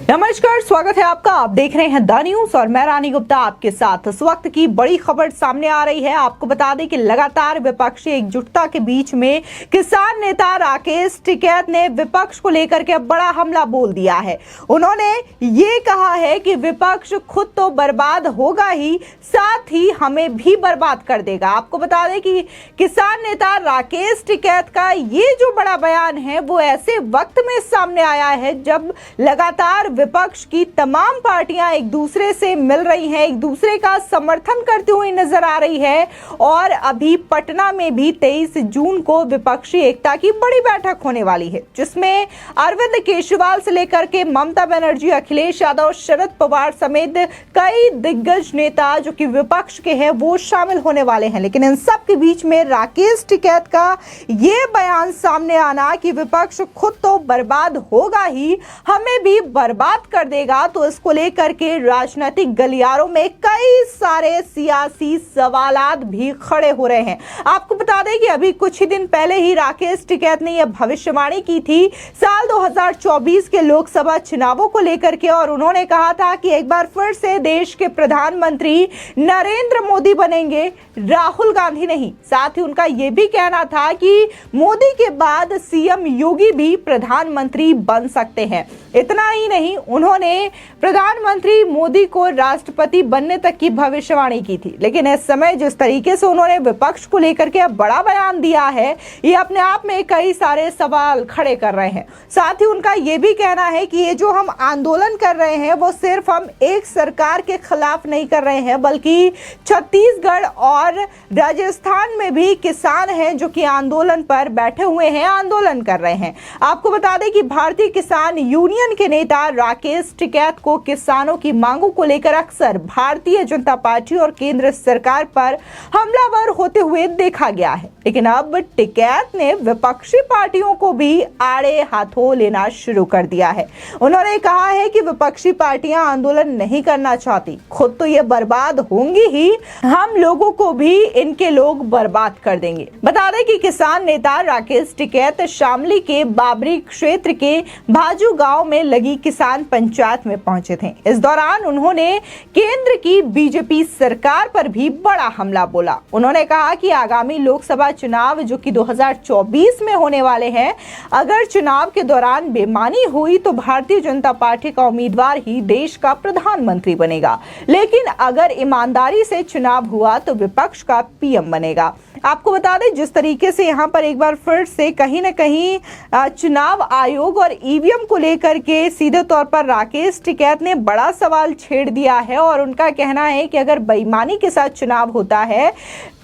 नमस्कार, स्वागत है आपका। आप देख रहे हैं द न्यूज और मैं रानी गुप्ता आपके साथ। इस वक्त की बड़ी खबर सामने आ रही है। आपको बता दें कि लगातार विपक्षी एकजुटता के बीच में किसान नेता राकेश टिकैत ने विपक्ष को लेकर के बड़ा हमला बोल दिया है। उन्होंने ये कहा है कि विपक्ष खुद तो बर्बाद होगा ही, साथ ही हमें भी बर्बाद कर देगा। आपको बता दें कि किसान नेता राकेश टिकैत का ये जो बड़ा बयान है वो ऐसे वक्त में सामने आया है जब लगातार विपक्ष की तमाम पार्टियां एक दूसरे से मिल रही हैं, एक दूसरे का समर्थन करती हुई नजर आ रही है। और अभी पटना में भी 23 जून को विपक्षी एकता की बड़ी बैठक होने वाली है, जिसमें अरविंद केजरीवाल से लेकर के ममता बनर्जी, अखिलेश यादव, शरद पवार समेत कई दिग्गज नेता जो कि विपक्ष के हैं वो शामिल होने वाले हैं। लेकिन इन सब के बीच में राकेश टिकैत का ये बयान सामने आना कि विपक्ष खुद तो बर्बाद होगा ही, हमें भी बर्बाद कर देगा, तो इसको लेकर के राजनीतिक गलियारों में कई सारे सियासी सवालात भी खड़े हो रहे हैं। आपको बता दें कि अभी कुछ ही दिन पहले ही राकेश टिकैत ने यह भविष्यवाणी की थी साल 2024 के लोकसभा चुनावों को लेकर के, और उन्होंने कहा था कि एक बार फिर से देश के प्रधानमंत्री नरेंद्र मोदी बनेंगे, राहुल गांधी नहीं। साथ ही उनका यह भी कहना था कि मोदी के बाद सीएम योगी भी प्रधानमंत्री बन सकते हैं। इतना ही नहीं, उन्होंने प्रधानमंत्री मोदी को राष्ट्रपति बनने तक की भविष्यवाणी की थी। लेकिन इस समय जिस तरीके से उन्होंने विपक्ष को लेकर के बड़ा बयान दिया है, ये अपने आप में कई सारे सवाल खड़े कर रहे हैं। साथ ही उनका ये भी कहना है कि ये जो हम आंदोलन कर रहे हैं वो सिर्फ हम एक सरकार के खिलाफ नहीं कर रहे हैं, बल्कि छत्तीसगढ़ और राजस्थान में भी किसान हैं जो कि आंदोलन पर बैठे हुए हैं, आंदोलन कर रहे हैं। आपको बता दें कि भारतीय किसान यूनियन के नेता राकेश टिकैत को किसानों की मांगों को लेकर अक्सर भारतीय जनता पार्टी और केंद्र सरकार पर हमलावर होते हुए देखा गया है। लेकिन अब टिकैत ने विपक्षी पार्टियों को भी आड़े हाथों लेना शुरू कर दिया है। उन्होंने कहा है कि विपक्षी पार्टियां आंदोलन नहीं करना चाहती, खुद तो ये बर्बाद होंगी ही, हम लोगों को भी इनके लोग बर्बाद कर देंगे। बता दें कि किसान नेता राकेश टिकैत शामली के बाबरी क्षेत्र के भाजू गांव में लगी किसान पंचायत में पहुंचे थे। इस दौरान उन्होंने केंद्र की बीजेपी सरकार पर भी बड़ा हमला बोला। उन्होंने कहा कि आगामी लोकसभा चुनाव जो कि 2024 में होने वाले हैं, अगर चुनाव के दौरान बेईमानी हुई तो भारतीय जनता पार्टी का उम्मीदवार ही देश का प्रधानमंत्री बनेगा, लेकिन अगर ईमानदारी से चुनाव हुआ तो विपक्ष का पीएम बनेगा। आपको बता दें जिस तरीके से यहाँ पर एक बार फिर से कहीं ना कहीं चुनाव आयोग और ईवीएम को लेकर के सीधे तौर पर राकेश टिकैत ने बड़ा सवाल छेड़ दिया है, और उनका कहना है कि अगर बेईमानी के साथ चुनाव होता है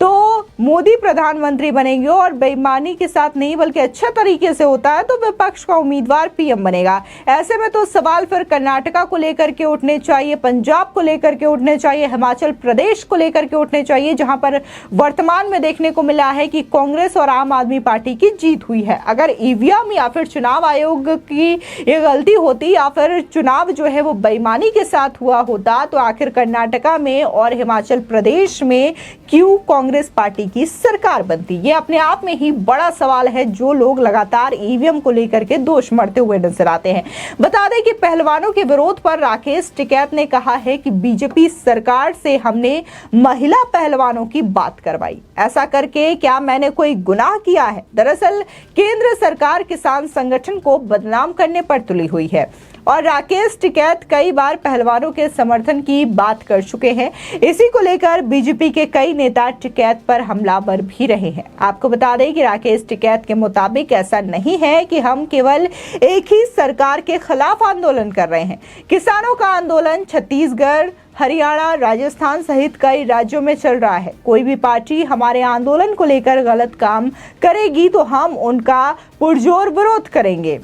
तो मोदी प्रधानमंत्री बनेंगे, और बेईमानी के साथ नहीं बल्कि अच्छे तरीके से होता है तो विपक्ष का उम्मीदवार पीएम बनेगा। ऐसे में तो सवाल फिर कर्नाटका को लेकर के उठने चाहिए, पंजाब को लेकर के उठने चाहिए, हिमाचल प्रदेश को लेकर के उठने चाहिए, जहां पर वर्तमान में देखने को मिला है कि कांग्रेस और आम आदमी पार्टी की जीत हुई है। अगर ईवीएम या फिर चुनाव आयोग की ये गलती होती या फिर चुनाव जो है वो बेईमानी के साथ हुआ होता, तो आखिर कर्नाटका में और हिमाचल प्रदेश में क्यों कांग्रेस पार्टी की सरकार बनती? ये अपने आप में ही बड़ा सवाल है, जो लोग लगातार ईवीएम को लेकर के दोष मढ़ते हुए नजर आते हैं। बता दें कि पहलवानों के विरोध पर राकेश टिकैत ने कहा है कि बीजेपी सरकार से हमने महिला पहलवानों की बात करवाई, ऐसा करके क्या मैंने कोई गुनाह किया है? दरअसल केंद्र सरकार किसान संगठन को बदनाम करने पर तुली हुई है, और राकेश टिकैत कई बार पहलवानों के समर्थन की बात कर चुके हैं। इसी को लेकर बीजेपी के कई नेता टिकैत पर हमलावर भी रहे हैं। आपको बता दें कि राकेश टिकैत के मुताबिक ऐसा नहीं है कि हम केवल एक ही सरकार के खिलाफ आंदोलन कर रहे हैं। किसानों का आंदोलन छत्तीसगढ़, हरियाणा, राजस्थान सहित कई राज्यों में चल रहा है। कोई भी पार्टी हमारे आंदोलन को लेकर गलत काम करेगी तो हम उनका पुरजोर विरोध करेंगे।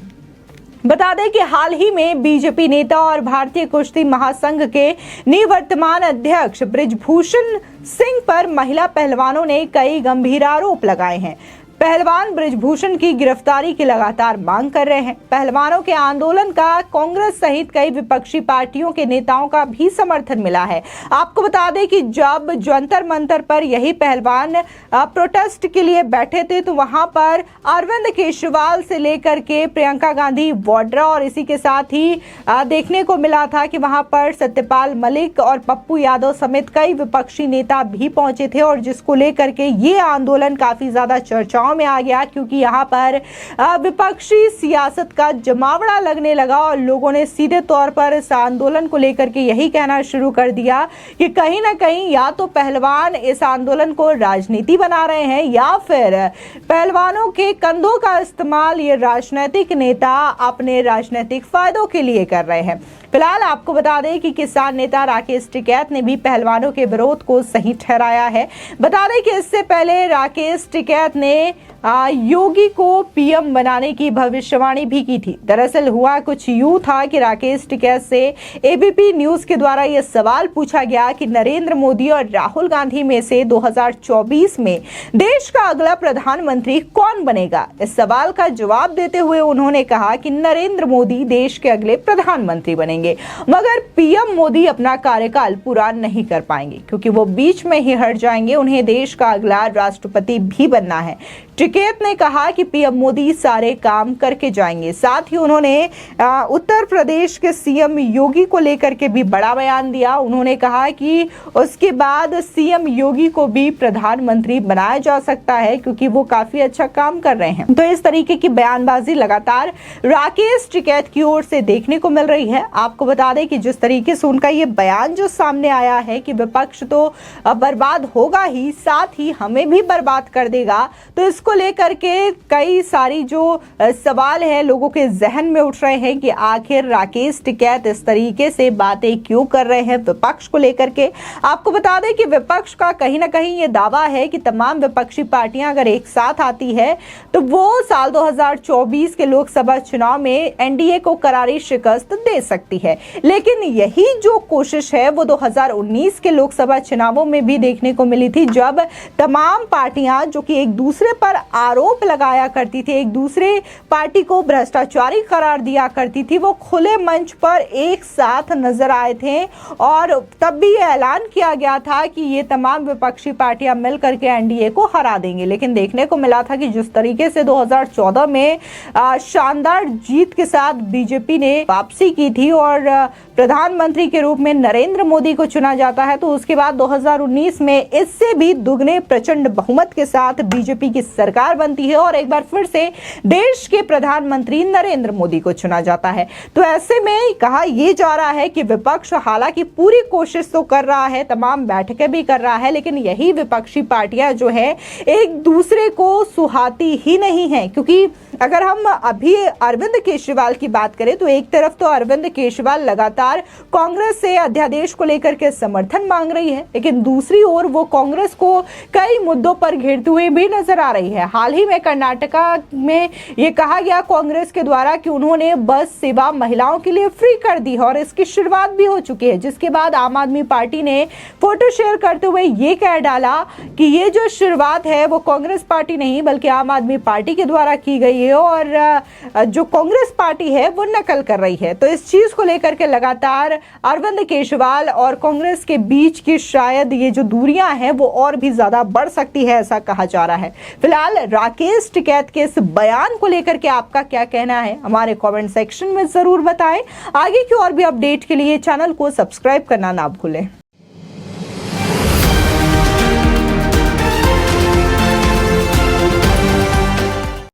बता दें कि हाल ही में बीजेपी नेता और भारतीय कुश्ती महासंघ के निवर्तमान अध्यक्ष बृजभूषण सिंह पर महिला पहलवानों ने कई गंभीर आरोप लगाए हैं। पहलवान ब्रिजभूषण की गिरफ्तारी की लगातार मांग कर रहे हैं। पहलवानों के आंदोलन का कांग्रेस सहित कई विपक्षी पार्टियों के नेताओं का भी समर्थन मिला है। आपको बता दें कि जब जंतर मंतर पर यही पहलवान प्रोटेस्ट के लिए बैठे थे तो वहां पर अरविंद केजरीवाल से लेकर के प्रियंका गांधी वाड्रा और इसी के साथ ही देखने को मिला था कि वहां पर सत्यपाल मलिक और पप्पू यादव समेत कई विपक्षी नेता भी पहुंचे थे और जिसको लेकर के ये आंदोलन काफी ज्यादा चर्चाओं में आ गया, क्योंकि यहाँ पर विपक्षी सियासत का जमावड़ा लगने लगा और लोगों ने सीधे तौर पर इस आंदोलन को लेकर के यही कहना शुरू कर दिया कि कहीं ना कहीं या तो पहलवान इस आंदोलन को राजनीति बना रहे हैं या फिर पहलवानों के कंधों का इस्तेमाल ये राजनीतिक नेता अपने राजनीतिक फायदों के लिए कर रहे हैं। फिलहाल आपको बता दें कि किसान नेता राकेश टिकैत ने भी पहलवानों के विरोध को सही ठहराया है। बता दें कि इससे पहले राकेश टिकैत ने योगी को पीएम बनाने की भविष्यवाणी भी की थी। दरअसल हुआ कुछ यूं था कि राकेश टिकैत से एबीपी न्यूज के द्वारा यह सवाल पूछा गया कि नरेंद्र मोदी और राहुल गांधी में से 2024 में देश का अगला प्रधानमंत्री कौन बनेगा। इस सवाल का जवाब देते हुए उन्होंने कहा कि नरेंद्र मोदी देश के अगले प्रधानमंत्री बनेंगे, मगर पीएम मोदी अपना कार्यकाल पूरा नहीं कर पाएंगे क्योंकि वो बीच में ही हट जाएंगे। उन्हें देश का अगला राष्ट्रपति भी बनना है। टिकैत ने कहा कि पीएम मोदी सारे काम करके जाएंगे। साथ ही उन्होंने उत्तर प्रदेश के सीएम योगी को लेकर के भी बड़ा बयान दिया। उन्होंने कहा कि उसके बाद सीएम योगी को भी प्रधानमंत्री बनाया जा सकता है क्योंकि वो काफी अच्छा काम कर रहे हैं। तो इस तरीके की बयानबाजी लगातार राकेश टिकैत की ओर से देखने को मिल रही है। आपको बता दें कि जिस तरीके से उनका ये बयान जो सामने आया है कि विपक्ष तो बर्बाद होगा ही, साथ ही हमें भी बर्बाद कर देगा, तो इसको लेकर के कई सारी जो सवाल है लोगों के जहन में उठ रहे हैं कि आखिर राकेश टिकैत इस तरीके से बातें क्यों कर रहे हैं विपक्ष को लेकर के। आपको बता दें कि विपक्ष का कहीं ना कहीं ये दावा है कि तमाम विपक्षी पार्टियां अगर एक साथ आती है तो वो साल 2024 के लोकसभा चुनाव में एनडीए को करारी शिकस्त दे सकती है। लेकिन यही जो कोशिश है वो 2019 के लोकसभा चुनावों में भी देखने को मिली थी, जब तमाम पार्टियां जो कि एक दूसरे पर आरोप लगाया करती थी, एक दूसरे पार्टी को भ्रष्टाचारी करार दिया करती थी, वो खुले मंच पर एक साथ नजर आए थे और तब भी ये ऐलान किया गया था कि ये तमाम विपक्षी पार्टियां मिलकर के एनडीए को हरा देंगे। लेकिन देखने को मिला था कि जिस तरीके से 2014 में शानदार जीत के साथ बीजेपी ने वापसी की थी और प्रधानमंत्री के रूप में नरेंद्र मोदी को चुना जाता है, तो उसके बाद 2019 में इससे भी दुगने प्रचंड बहुमत के साथ बीजेपी की सरकार बनती है और एक बार फिर से देश के प्रधानमंत्री नरेंद्र मोदी को चुना जाता है। तो ऐसे में कहा यह जा रहा है कि विपक्ष हालांकि पूरी कोशिश तो कर रहा है, तमाम बैठकें भी कर रहा है, लेकिन यही विपक्षी पार्टियां जो है एक दूसरे को सुहाती ही नहीं है। क्योंकि अगर हम अभी अरविंद केजरीवाल की बात करें तो एक तरफ तो अरविंद केजरीवाल लगातार कांग्रेस से अध्यादेश को लेकर के समर्थन मांग रही है, लेकिन दूसरी ओर वो कांग्रेस को कई मुद्दों पर घेरते हुए भी नजर आ रही है। हाल ही में कर्नाटका में ये कहा गया कांग्रेस के द्वारा कि उन्होंने बस सेवा महिलाओं के लिए फ्री कर दी है और इसकी शुरुआत भी हो चुकी है, जिसके बाद आम आदमी पार्टी ने फोटो शेयर करते हुए ये कह डाला कि ये जो शुरुआत है वो कांग्रेस पार्टी नहीं बल्कि आम आदमी पार्टी के द्वारा की गई है और जो कांग्रेस पार्टी है वो नकल कर रही है। तो इस चीज को लेकर के लगातार अरविंद केजरीवाल और कांग्रेस के बीच की शायद ये जो दूरियां हैं वो और भी ज्यादा बढ़ सकती है, ऐसा कहा जा रहा है। फिलहाल राकेश टिकैत के इस बयान को लेकर के आपका क्या कहना है हमारे कमेंट सेक्शन में जरूर बताएं। आगे की और भी अपडेट के लिए चैनल को सब्सक्राइब करना ना भूलें।